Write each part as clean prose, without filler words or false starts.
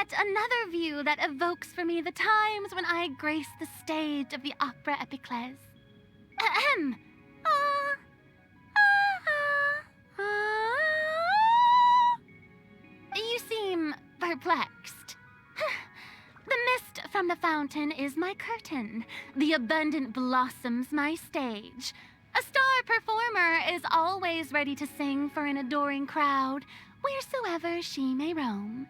yet another view that evokes for me the times when I graced the stage of the opera epiclese. Ahem. You seem perplexed. The mist from the fountain is my curtain. The abundant blossoms my stage. A star performer is always ready to sing for an adoring crowd, wheresoever she may roam.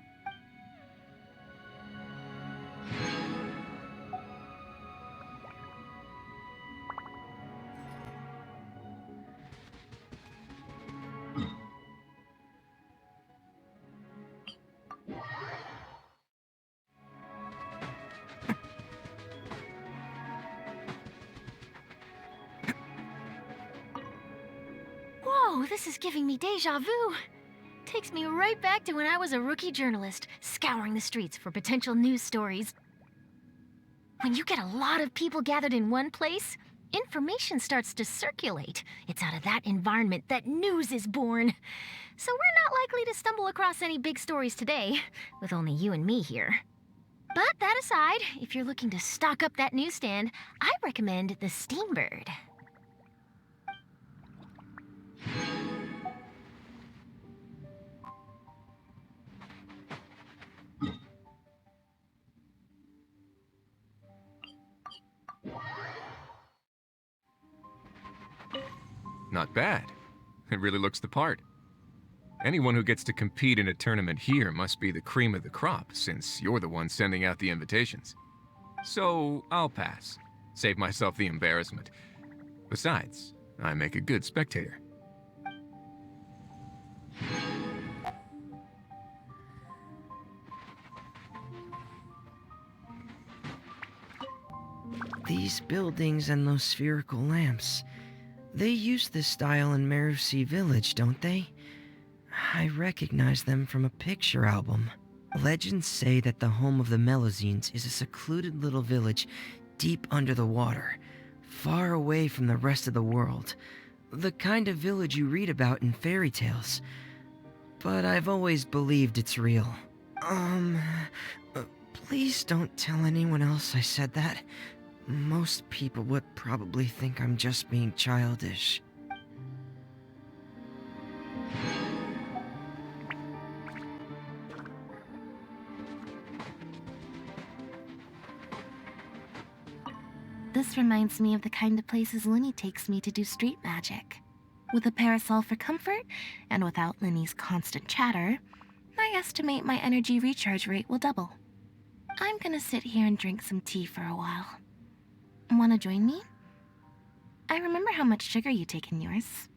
Whoa, this is giving me deja vu. Takes me right back to when I was a rookie journalist, scouring the streets for potential news stories. When you get a lot of people gathered in one place, information starts to circulate. It's out of that environment that news is born. So we're not likely to stumble across any big stories today, with only you and me here. But that aside, if you're looking to stock up that newsstand, I recommend the Steambird. Not bad. It really looks the part. Anyone who gets to compete in a tournament here must be the cream of the crop, since you're the one sending out the invitations. So, I'll pass. Save myself the embarrassment. Besides, I make a good spectator. These buildings and those spherical lamps. They use this style in Merusi Village, don't they? I recognize them from a picture album. Legends say that the home of the Melusines is a secluded little village deep under the water, far away from the rest of the world. The kind of village you read about in fairy tales. But I've always believed it's real. Please don't tell anyone else I said that. Most people would probably think I'm just being childish. This reminds me of the kind of places Linny takes me to do street magic. With a parasol for comfort, and without Linny's constant chatter, I estimate my energy recharge rate will double. I'm gonna sit here and drink some tea for a while. Wanna join me? I remember how much sugar you take in yours.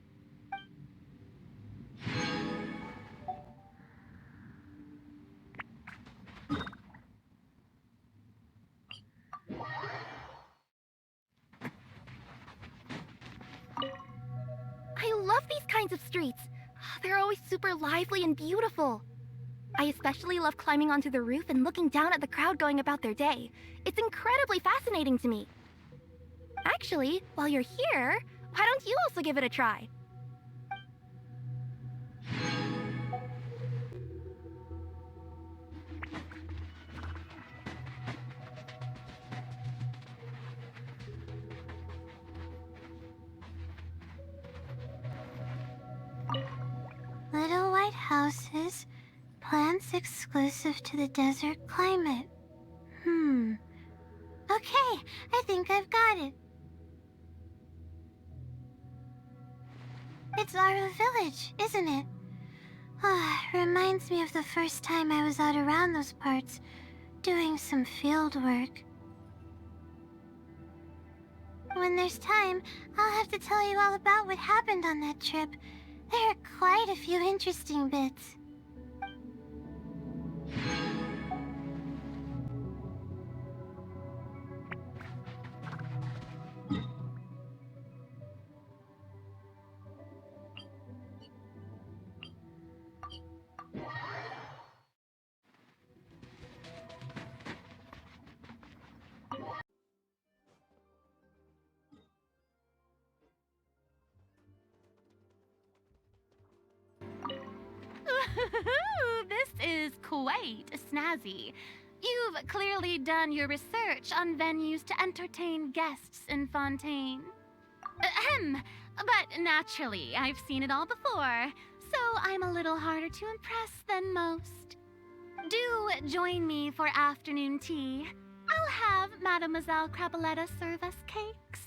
I love these kinds of streets. They're always super lively and beautiful. I especially love climbing onto the roof and looking down at the crowd going about their day. It's incredibly fascinating to me. Actually, while you're here, why don't you also give it a try? Little white houses, plants exclusive to the desert climate. Okay, I think I've got it. It's our village, isn't it? Reminds me of the first time I was out around those parts, doing some field work. When there's time, I'll have to tell you all about what happened on that trip. There are quite a few interesting bits. This is quite snazzy. You've clearly done your research on venues to entertain guests in Fontaine. Ahem. But naturally, I've seen it all before, so I'm a little harder to impress than most. Do join me for afternoon tea. I'll have Mademoiselle Crabaletta serve us cakes.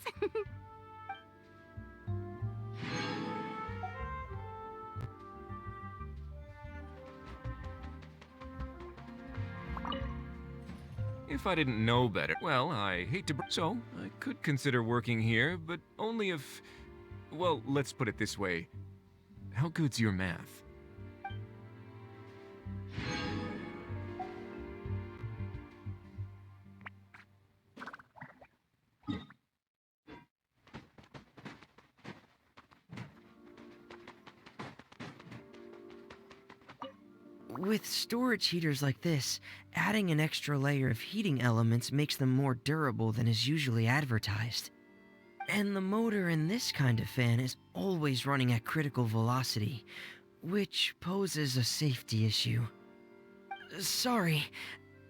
If I didn't know better, well, I hate to so I could consider working here, but only if, well, let's put it this way. How good's your math? With storage heaters like this, adding an extra layer of heating elements makes them more durable than is usually advertised. And the motor in this kind of fan is always running at critical velocity, which poses a safety issue. Sorry,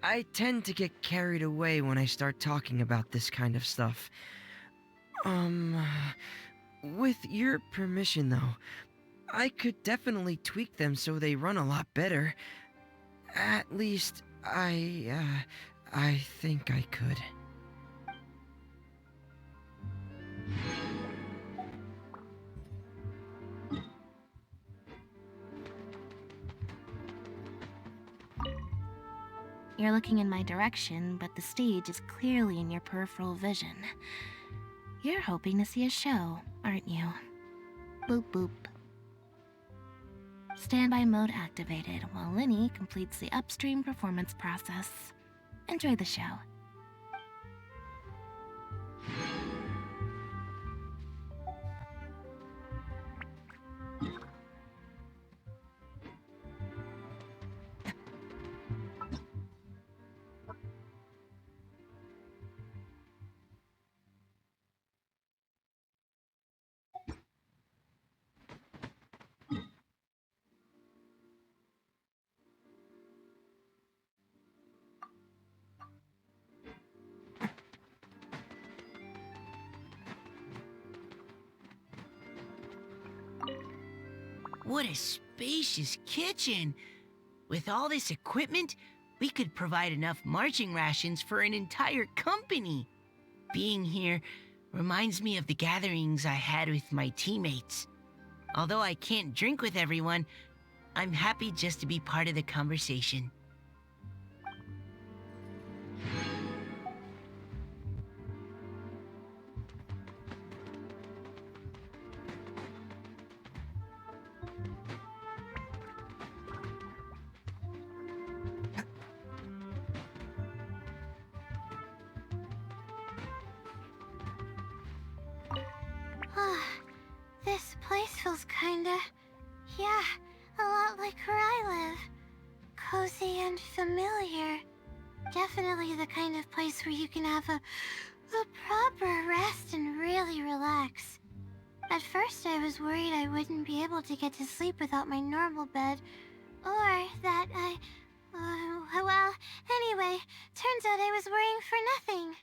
I tend to get carried away when I start talking about this kind of stuff. With your permission though, I could definitely tweak them so they run a lot better. At least, I think I could. You're looking in my direction, but the stage is clearly in your peripheral vision. You're hoping to see a show, aren't you? Boop boop. Standby mode activated while Linny completes the upstream performance process. Enjoy the show. What a spacious kitchen! With all this equipment, we could provide enough marching rations for an entire company. Being here reminds me of the gatherings I had with my teammates. Although I can't drink with everyone, I'm happy just to be part of the conversation. This place feels kinda, yeah, a lot like where I live. Cozy and familiar. Definitely the kind of place where you can have a proper rest and really relax. At first I was worried I wouldn't be able to get to sleep without my normal bed, or that well, anyway, turns out I was worrying for nothing.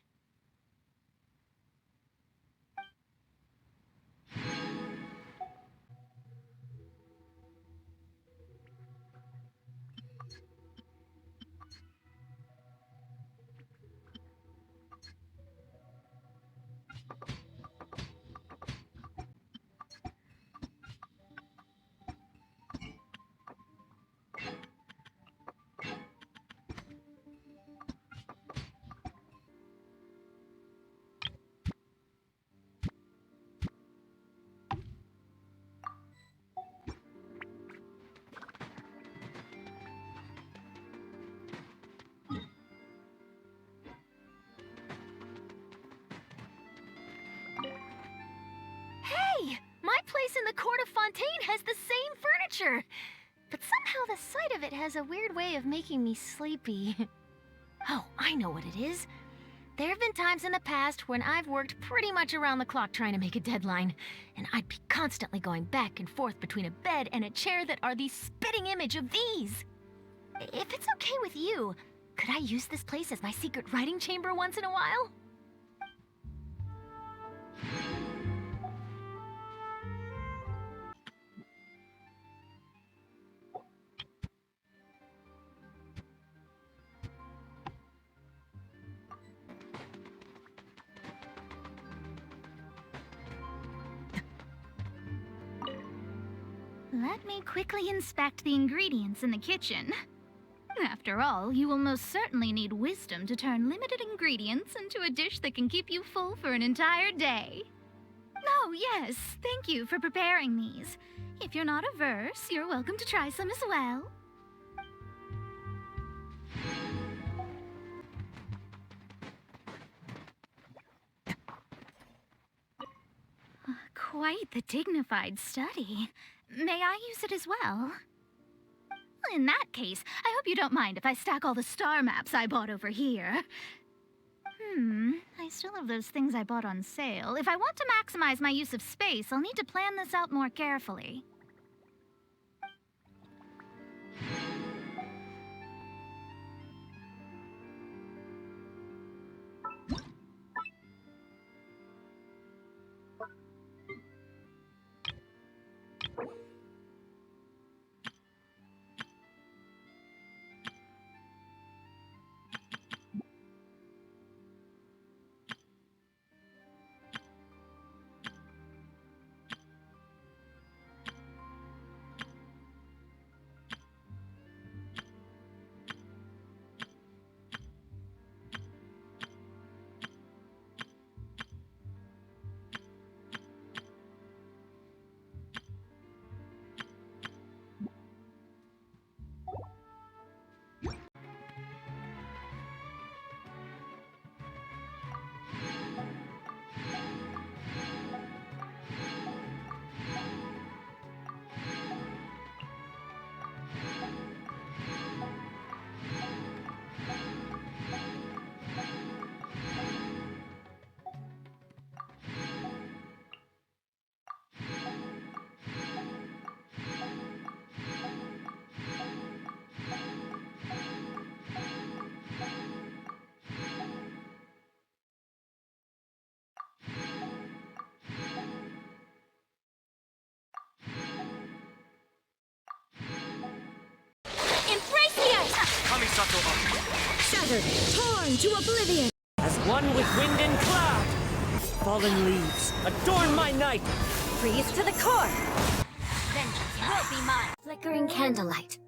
My place in the court of Fontaine has the same furniture, but somehow the sight of it has a weird way of making me sleepy. Oh, I know what it is. There have been times in the past when I've worked pretty much around the clock trying to make a deadline, and I'd be constantly going back and forth between a bed and a chair that are the spitting image of these. If it's okay with you, could I use this place as my secret writing chamber once in a while? Let me quickly inspect the ingredients in the kitchen. After all, you will most certainly need wisdom to turn limited ingredients into a dish that can keep you full for an entire day. Oh, yes, thank you for preparing these. If you're not averse, you're welcome to try some as well. Quite the dignified study. May I use it as well? In that case, I hope you don't mind if I stack all the star maps I bought over here. I still have those things I bought on sale. If I want to maximize my use of space, I'll need to plan this out more carefully. Shattered, torn to oblivion. As one with wind and cloud. Fallen leaves, adorn my night. Freeze to the core. Vengeance will be mine. Flickering candlelight.